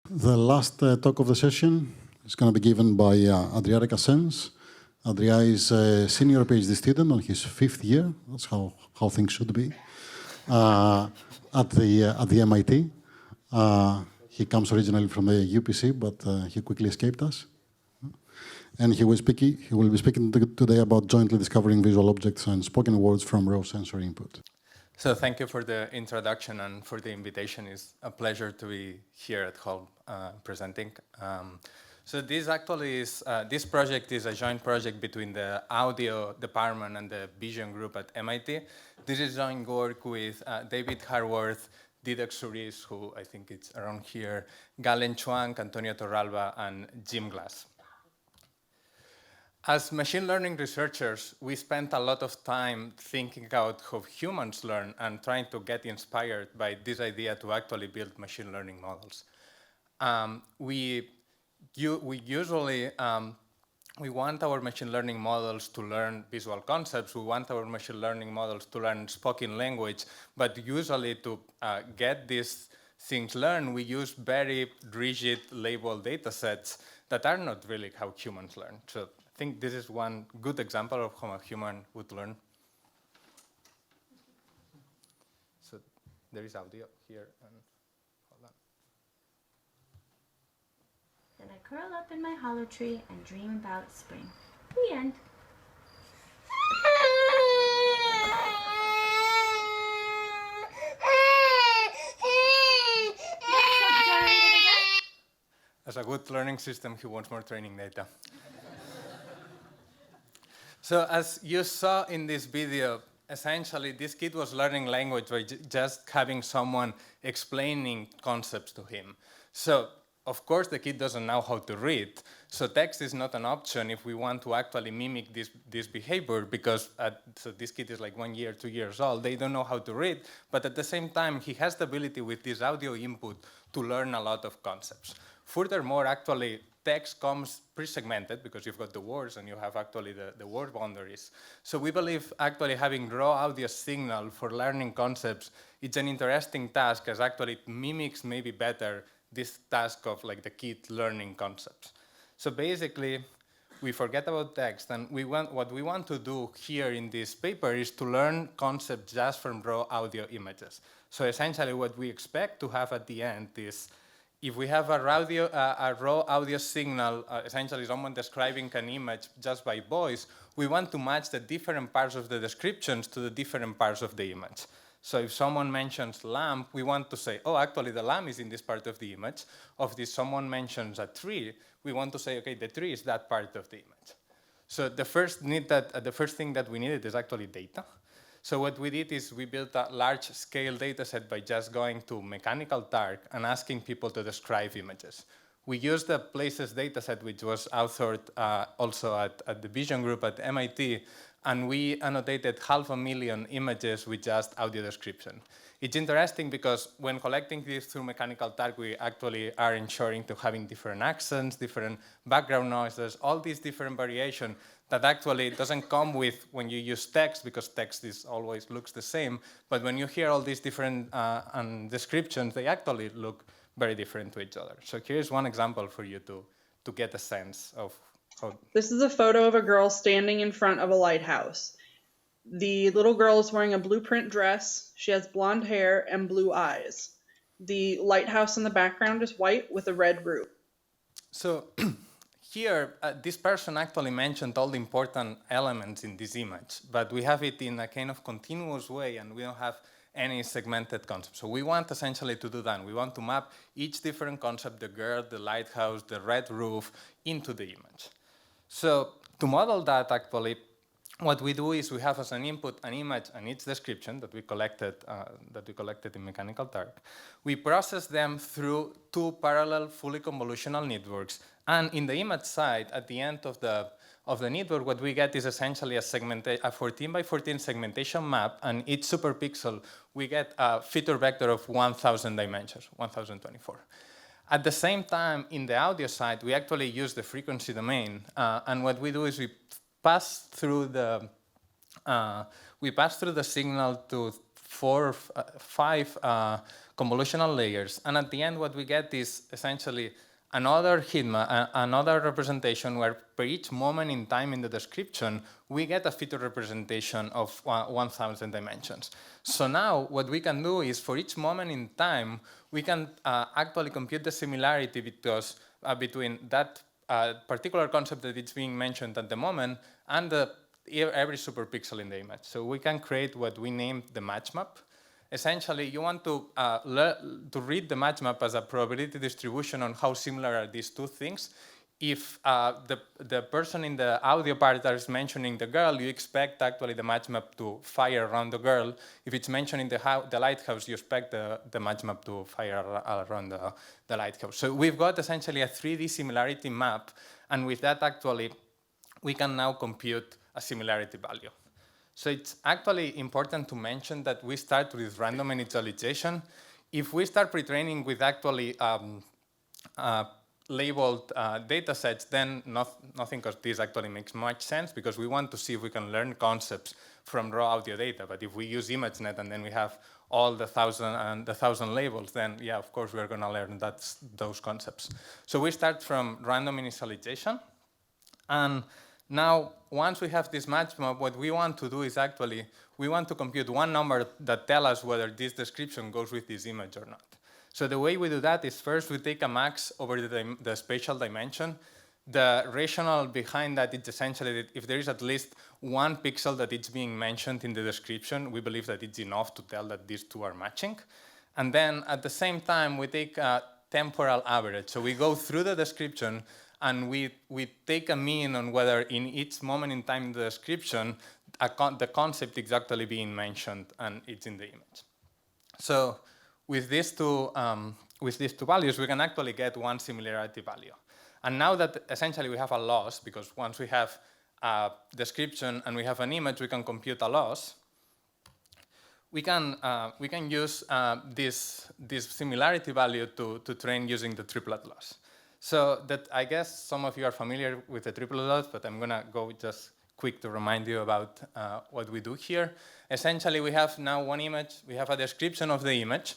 The last talk of the session is going to be given by Adrià Recasens. Adrià is a senior PhD student on his 5th year. That's how things should be at the MIT. He comes originally from the UPC, but he quickly escaped us. And he will be speaking today about jointly discovering visual objects and spoken words from raw sensory input. So thank you for the introduction and for the invitation. It's a pleasure to be here at home presenting. So this actually is, this project is a joint project between the audio department and the vision group at MIT. This is joint work with David Harworth, Didac Souris, who I think it's around here, Galen Chuang, Antonio Torralba, and Jim Glass. As machine learning researchers, we spent a lot of time thinking about how humans learn and trying to get inspired by this idea to actually build machine learning models. We usually want our machine learning models to learn visual concepts. We want our machine learning models to learn spoken language. But usually to get these things learned, we use very rigid labeled data sets that are not really how humans learn. So I think this is one good example of how a human would learn. So there is audio here. And hold on. Then I curl up in my hollow tree and dream about spring. The end. As a good learning system, he wants more training data. So as you saw in this video, essentially this kid was learning language by just having someone explaining concepts to him. So of course the kid doesn't know how to read. So text is not an option if we want to actually mimic this behavior, because so this kid is like 1 year, 2 years old. They don't know how to read, but at the same time he has the ability with this audio input to learn a lot of concepts. Furthermore, actually, text comes pre-segmented because you've got the words and you have actually the word boundaries. So we believe actually having raw audio signal for learning concepts, it's an interesting task, as actually it mimics maybe better this task of like the kid learning concepts. So basically, we forget about text, and what we want to do here in this paper is to learn concepts just from raw audio images. So essentially what we expect to have at the end is, if we have a raw audio signal, essentially someone describing an image just by voice, we want to match the different parts of the descriptions to the different parts of the image. So if someone mentions lamp, we want to say, oh, actually the lamp is in this part of the image. If someone mentions a tree, we want to say, okay, the tree is that part of the image. So the first thing that we needed is actually data. So what we did is we built a large-scale data set by just going to Mechanical Turk and asking people to describe images. We used the Places data set, which was authored also at the Vision Group at MIT, and we annotated 500,000 images with just audio description. It's interesting because when collecting this through Mechanical Turk, we actually are ensuring to having different accents, different background noises, all these different variations that actually doesn't come with when you use text, because text always looks the same. But when you hear all these different descriptions, they actually look very different to each other. So here's one example for you to get a sense of how. This is a photo of a girl standing in front of a lighthouse. The little girl is wearing a blue print dress. She has blonde hair and blue eyes. The lighthouse in the background is white with a red roof. So here, this person actually mentioned all the important elements in this image, but we have it in a kind of continuous way, and we don't have any segmented concept. So we want essentially to do that. We want to map each different concept, the girl, the lighthouse, the red roof, into the image. So to model that, actually, what we do is we have as an input an image and its description that we collected in Mechanical Turk. We process them through 2 parallel fully convolutional networks, and in the image side, at the end of the network, what we get is essentially a 14 by 14 segmentation map, and each superpixel we get a feature vector of 1,000 dimensions, 1,024. At the same time, in the audio side, we actually use the frequency domain, and what we do is we pass through the signal to 5 convolutional layers. And at the end, what we get is essentially another heat map, another representation where for each moment in time in the description, we get a feature representation of 1,000 dimensions. So now what we can do is for each moment in time, we can actually compute the similarity because, between that particular concept that is being mentioned at the moment and every superpixel in the image. So we can create what we named the Matchmap. Essentially, you want to read the Matchmap as a probability distribution on how similar are these two things. If the person in the audio part that is mentioning the girl, you expect actually the Matchmap to fire around the girl. If it's mentioning the lighthouse, you expect the Matchmap to fire around the lighthouse. So we've got essentially a 3D similarity map, and with that actually, we can now compute a similarity value. So it's actually important to mention that we start with random initialization. If we start pre-training with actually labeled datasets, then nothing of this actually makes much sense because we want to see if we can learn concepts from raw audio data. But if we use ImageNet and then we have all the 1,000 labels, then yeah, of course we're going to learn those concepts. So we start from random initialization, and now, once we have this Matchmap, what we want to do is actually, we want to compute one number that tells us whether this description goes with this image or not. So the way we do that is first we take a max over the spatial dimension. The rationale behind that is essentially that if there is at least one pixel that is being mentioned in the description, we believe that it's enough to tell that these two are matching. And then at the same time, we take a temporal average. So we go through the description and we take a mean on whether in each moment in time in the description, the concept is actually being mentioned and it's in the image. So with these two values, we can actually get one similarity value. And now that essentially we have a loss, because once we have a description and we have an image, we can compute a loss. We can use this similarity value to train using the triplet loss. So that I guess some of you are familiar with the triplet loss, but I'm going to go just quick to remind you about what we do here. Essentially, we have now one image. We have a description of the image.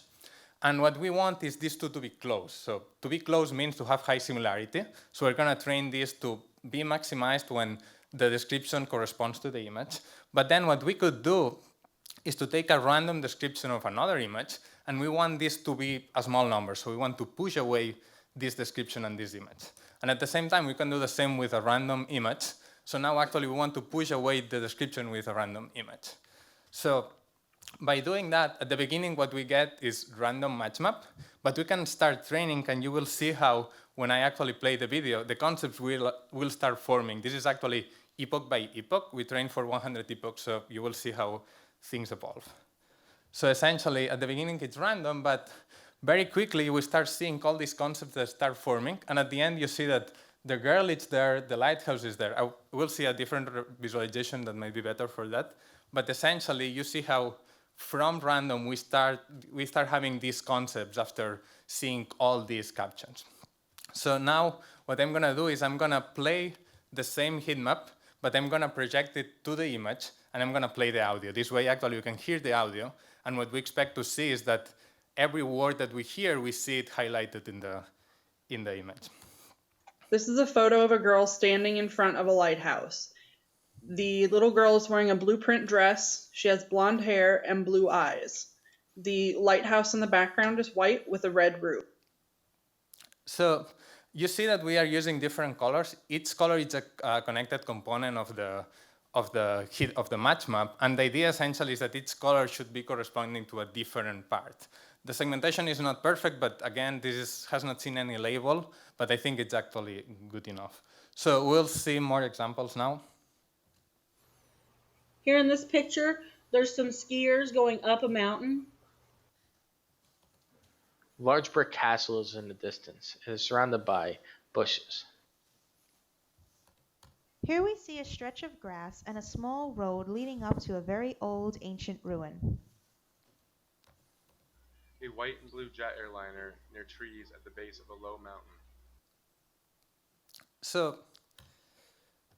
And what we want is these two to be close. So to be close means to have high similarity. So we're going to train this to be maximized when the description corresponds to the image. But then what we could do is to take a random description of another image, and we want this to be a small number. So we want to push away this description and this image. And at the same time, we can do the same with a random image. So now actually we want to push away the description with a random image. So by doing that, at the beginning what we get is random Matchmap, but we can start training and you will see how when I actually play the video, the concepts will start forming. This is actually epoch by epoch. We train for 100 epochs, so you will see how things evolve. So essentially, at the beginning it's random, but very quickly, we start seeing all these concepts that start forming. And at the end, you see that the girl is there, the lighthouse is there. I will see a different visualization that might be better for that. But essentially, you see how from random, we start having these concepts after seeing all these captions. So now, what I'm going to do is I'm going to play the same heat map, but I'm going to project it to the image, and I'm going to play the audio. This way, actually, you can hear the audio. And what we expect to see is that every word that we hear, we see it highlighted in the image. This is a photo of a girl standing in front of a lighthouse. The little girl is wearing a blue print dress. She has blonde hair and blue eyes. The lighthouse in the background is white with a red roof. So you see that we are using different colors. Each color is a connected component of the Matchmap, and the idea essentially is that each color should be corresponding to a different part. The segmentation is not perfect, but again, this has not seen any label, but I think it's actually good enough. So we'll see more examples now. Here in this picture, there's some skiers going up a mountain. Large brick castle is in the distance. It is surrounded by bushes. Here we see a stretch of grass and a small road leading up to a very old ancient ruin. A white and blue jet airliner near trees at the base of a low mountain. So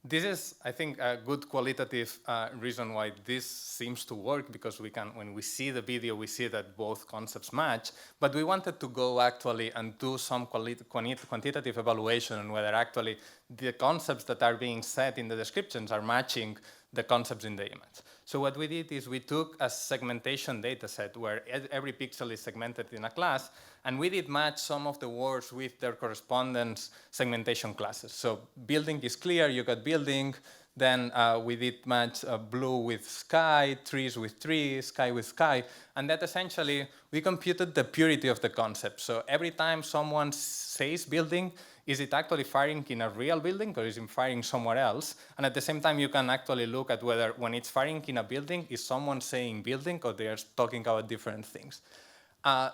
This is, I think, a good qualitative reason why this seems to work, because we can, when we see the video, we see that both concepts match. But we wanted to go actually and do some quantitative evaluation on whether actually the concepts that are being said in the descriptions are matching the concepts in the image. So what we did is we took a segmentation data set where every pixel is segmented in a class, and we did match some of the words with their correspondence segmentation classes. So building is clear, you got building, then we did match blue with sky, trees with trees, sky with sky, and that essentially, we computed the purity of the concept. So every time someone says building, is it actually firing in a real building or is it firing somewhere else? And at the same time, you can actually look at whether when it's firing in a building, is someone saying building or they are talking about different things.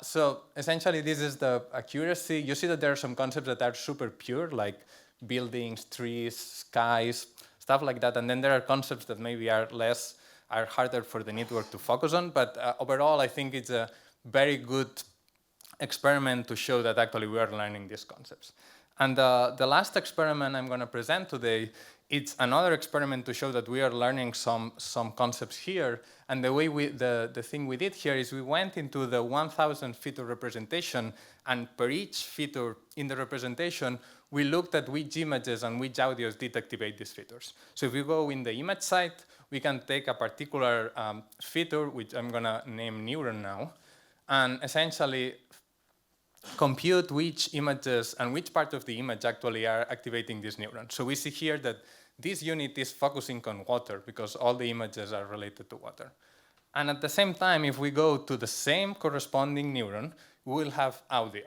So essentially, this is the accuracy. You see that there are some concepts that are super pure, like buildings, trees, skies, stuff like that. And then there are concepts that maybe are harder for the network to focus on. But overall, I think it's a very good experiment to show that actually we are learning these concepts. And the last experiment I'm going to present today, it's another experiment to show that we are learning some concepts here. And the way the thing we did here is we went into the 1,000 feature representation, and per each feature in the representation, we looked at which images and which audios did activate these features. So if we go in the image side, we can take a particular feature, which I'm going to name neuron now, and essentially compute which images and which part of the image actually are activating this neuron. So we see here that this unit is focusing on water because all the images are related to water. And at the same time, if we go to the same corresponding neuron, we will have audio.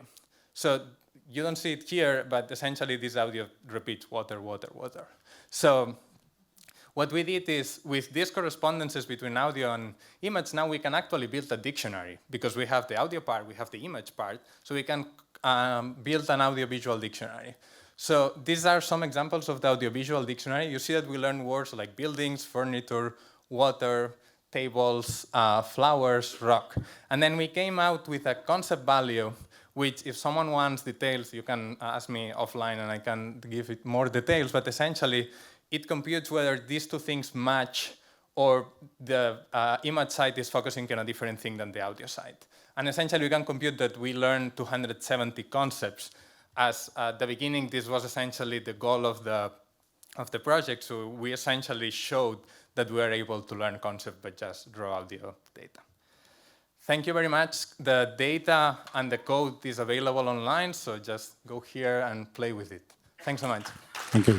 So you don't see it here, but essentially this audio repeats water, water, water. So what we did is, with these correspondences between audio and image, now we can actually build a dictionary, because we have the audio part, we have the image part, so we can build an audiovisual dictionary. So these are some examples of the audiovisual dictionary. You see that we learn words like buildings, furniture, water, tables, flowers, rock. And then we came out with a concept value, which if someone wants details, you can ask me offline and I can give it more details, but essentially, it computes whether these two things match or the image side is focusing on a different thing than the audio side. And essentially, we can compute that we learned 270 concepts. As at the beginning, this was essentially the goal of the project. So we essentially showed that we are able to learn concepts by just raw audio data. Thank you very much. The data and the code is available online, so just go here and play with it. Thanks so much. Thank you.